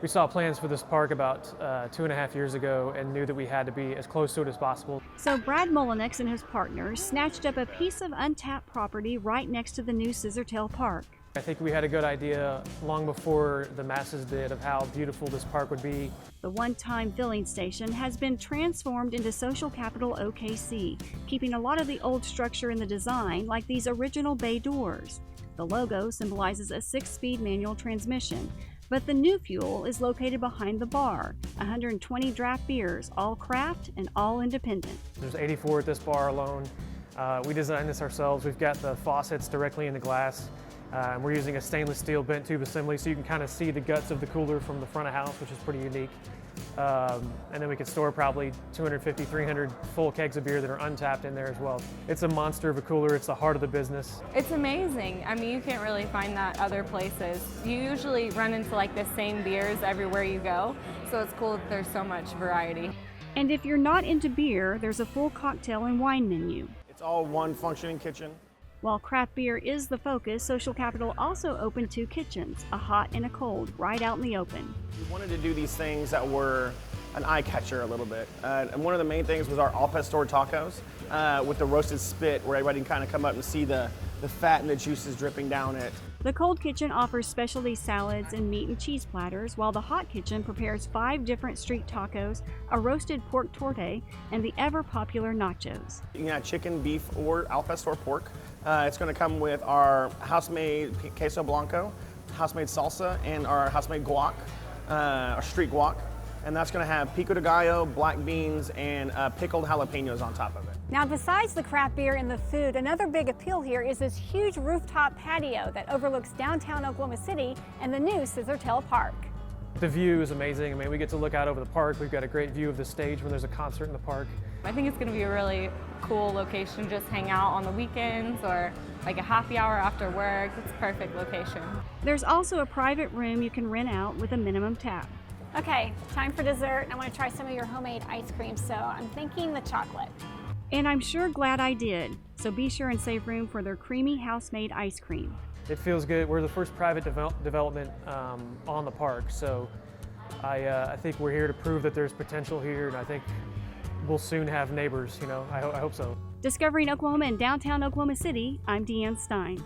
We saw plans for this park about 2.5 years ago and knew that we had to be as close to it as possible. So Brad Mullinex and his partners snatched up a piece of untapped property right next to the new Scissortail Park. I think we had a good idea long before the masses did of how beautiful this park would be. The one-time filling station has been transformed into Social Capital OKC, keeping a lot of the old structure in the design, like these original bay doors. The logo symbolizes a 6-speed manual transmission, but the new fuel is located behind the bar. 120 draft beers, all craft and all independent. There's 84 at this bar alone. We designed this ourselves. We've got the faucets directly in the glass. We're using a stainless steel bent tube assembly, so you can kind of see the guts of the cooler from the front of house, which is pretty unique. And then we could store probably 250, 300 full kegs of beer that are untapped in there as well. It's a monster of a cooler. It's the heart of the business. It's amazing. I mean, you can't really find that other places. You usually run into like the same beers everywhere you go, so it's cool that there's so much variety. And if you're not into beer, there's a full cocktail and wine menu. It's all one functioning kitchen. While craft beer is the focus, Social Capital also opened 2 kitchens, a hot and a cold, right out in the open. We wanted to do these things that were an eye catcher a little bit. And one of the main things was our al pastor tacos with the roasted spit, where everybody can kind of come up and see the fat and the juices dripping down it. The cold kitchen offers specialty salads and meat and cheese platters, while the hot kitchen prepares 5 different street tacos, a roasted pork torte, and the ever-popular nachos. You can have chicken, beef, or al pastor pork. It's going to come with our house-made queso blanco, house-made salsa, and our house-made guac, our street guac. And that's going to have pico de gallo, black beans, and pickled jalapenos on top of it. Now, besides the craft beer and the food, another big appeal here is this huge rooftop patio that overlooks downtown Oklahoma City and the new Scissortail Park. The view is amazing. I mean, we get to look out over the park. We've got a great view of the stage when there's a concert in the park. I think it's going to be a really cool location to just hang out on the weekends or like a happy hour after work. It's a perfect location. There's also a private room you can rent out with a minimum tap. Okay, time for dessert. I want to try some of your homemade ice cream, so I'm thinking the chocolate. And I'm sure glad I did, so be sure and save room for their creamy house-made ice cream. It feels good. We're the first private development on the park, so I think we're here to prove that there's potential here, and I think we'll soon have neighbors, you know. I hope so. Discovering Oklahoma in downtown Oklahoma City, I'm Deanne Stein.